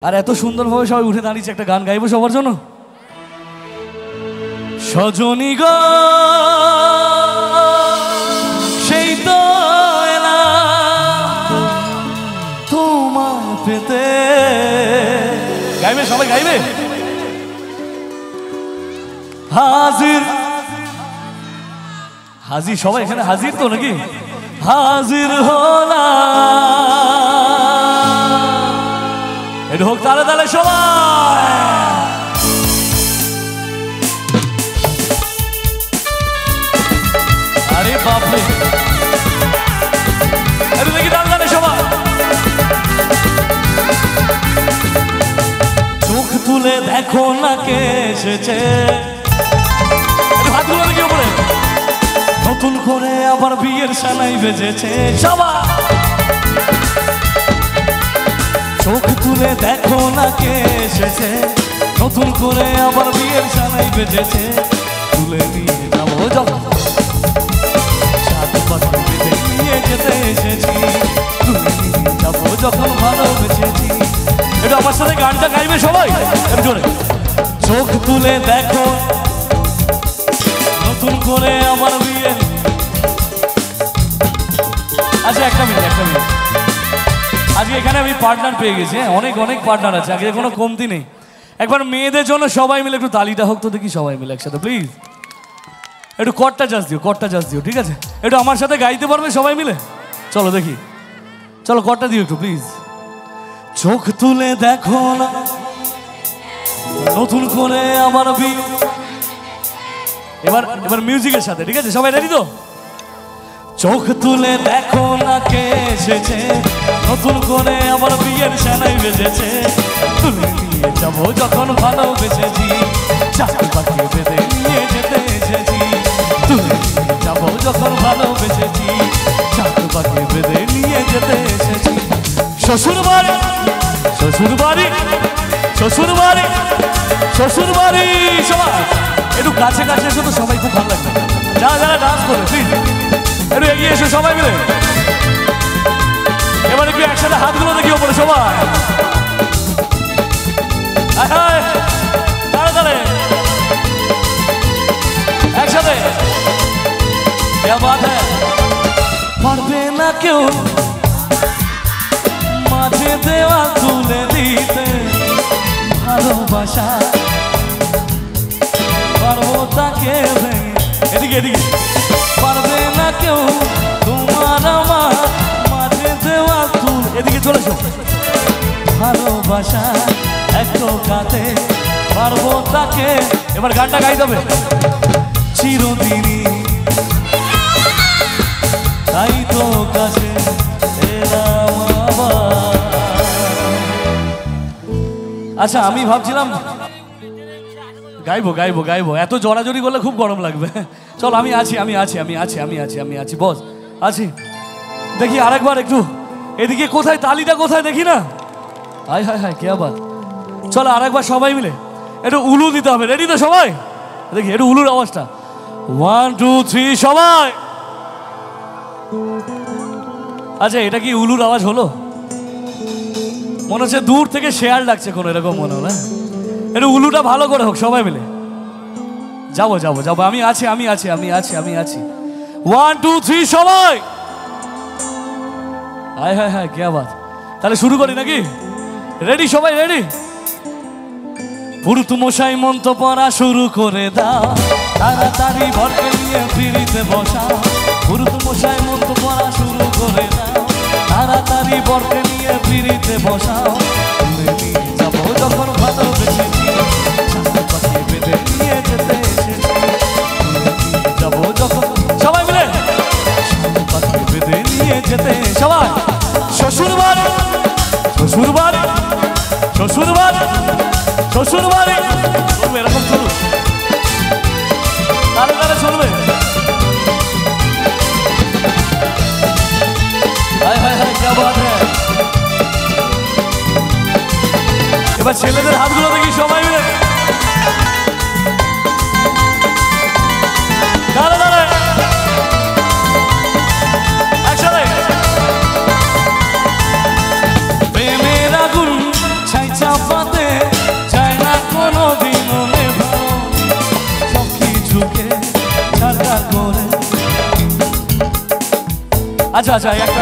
আর এত সুন্দরভাবে সবাই উঠে দাঁড়িয়েছে, একটা গান গাইবো সবার জন্য। সজনী গো সেই তো এলাম তোমার পেতে। গাইবে সবাই, গাইবে। হাজির হাজির সবাই এখানে হাজির তো নাকি? হাজির হলাম, এটা হোক তালে তালে সবাই। আরে বাপরে, এটা দেখি তালে তালে সবাই। চোখ তুলে দেখো না কে এসেছে, হাত তুলে দেখি ওপরে। নতুন করে আবার বিয়ের সানাই বেজেছে সবাই। চোখ তুলে দেখো না কে এসেছে, নতুন করে আবার বিয়ের সানাই বেজেছে। তুলে নিয়ে যাবো যখন সাত পাখি বেঁধে নিয়ে যেতে এসেছি, তুলে নিয়ে যাবো যখন ভালোবেসেছি। এটা আমার সাথে গানটা গাইবে সবাই একটু জোরে। চোখ তুলে দেখো নতুন করে আমার বিয়ে। আচ্ছা একটা মিনিট, একটা মিনিট। আজকে এখানে আমি পার্টনার পেয়ে গেছি, অনেক অনেক পার্টনার আছে, আজকে কোনো কমতি নেই। একবার মেয়েদের জন্য সবাই মিলে একটু তালিটা হোক তো দেখি, সবাই মিলে একসাথে প্লিজ। একটু কটটা জাজ দিও, কটটা জাজ দিও, ঠিক আছে? একটু আমার সাথে গাইতে পারবে সবাই মিলে? চলো দেখি, চলো কটটা দিও একটু প্লিজ। চোখ তুলে দেখো না নতুন করে আমার বিয়ে। এবার এবার মিউজিকের সাথে, ঠিক আছে? সবাই রেডি তো? চোখ তুলে দেখো না কে এসেছে, নতুন করে আমার বিয়ের সানাই বেজেছে। তুলে নিয়ে যাবো যখন ভালোবেসেছি, চাকরি বাকি বেঁধে নিয়ে যেতে এসেছি। তুলে নিয়ে যাবো যখন ভালোবেসেছি, চাকরি বাকি বেঁধে নিয়ে যেতে এসেছি। শ্বশুর বাড়ি, শ্বশুর বাড়ি, শ্বশুর বাড়ি, শ্বশুর বাড়ি। সবাই একটু কাছে কাছে এসে তো সবাই খুব ভালো লাগবে। যারা যারা ডান্স করে প্লিজ একটু এগিয়ে এসে সবাই মিলে। এবার একটু একসাথে হাতগুলো দেখি ওপরে সবাই। তাড়াতাড়ি একসাথে। পারবে না কেউ মাঝে দেওয়া তুলে দিতে ভালোবাসা, পারবো তাকে ভেঙে। এদিকে এদিকে। পারবে না কেউ তোমার আমার মাঝে দেওয়া তুল। এদিকে চলেছো। ভালোবাসা একটু কাতে পারবো তাকে। এবার গানটা গাইতে হবে। চিরদিনই তাই তো কাছে এলাম আবার। আচ্ছা আমি ভাবছিলাম গাইবো গাইবো গাইবো, এত জড়াজড়ি করলে খুব গরম লাগবে। চল আমি আছি, আমি আছি, আমি আছি, আমি আছি, আমি আছি, বস আছি। দেখি আরেকবার একটু এদিকে, কোথায় তালিটা কোথায় দেখি না। হাই হাই হাই কে আবার। চলো আরেকবার সবাই মিলে একটু উলু দিতে হবে। রেডি তো সবাই? দেখি একটু উলুর আওয়াজটা। 1 2 3 সবাই। আচ্ছা এটা কি উলুর আওয়াজ হলো? মনে হচ্ছে দূর থেকে শেয়াল ডাকছে কোনো, এরকম মনে হলো। একটু উলুটা ভালো করে হোক সবাই মিলে। যাবো যাবো যাবো, আমি আছি, আমি আছি, আমি আছি, আমি আছি। 1 2 3 সবাই। হায় হায় হায় কে আবার। তাহলে শুরু করি নাকি? রেডি সবাই? রেডি? পুরুত মশাই মন্ত্র পড়া শুরু করে দাও, তাড়াতাড়ি ভরকে নিয়ে ফিরিতে বসা। পুরুত মশাই মন্ত্র পড়া শুরু করে দাও, তাড়াতাড়ি ভরকে নিয়ে ফিরিতে বসাও। তুলে নিয়ে যাবো যখন ভালোবেসেছি, চাকরি বেঁধে নিয়ে যেতে এসেছি। যাবো যখন সবাই মিলে চাকরি বেঁধে নিয়ে যেতে। সবাই শ্বশুর বাড়ি, শ্বশুর বাড়ি, শ্বশুর বাড়ি, শ্বশুর বাড়ি। চলবে এরকম, চলুন তাহলে তাহলে চলবে। হায় হায় হায় কে বাত হ্যায়। এবার ছেলেদের হাতগুলো দেখি সবাই মিলে। দাঁড়া দাঁড়া একসাথে। প্রেমের আগুন ছাইছা চাপাতে চায় না কোনো দিন নেভানো সব কিছুকে ছাড়া করে। আচ্ছা একটা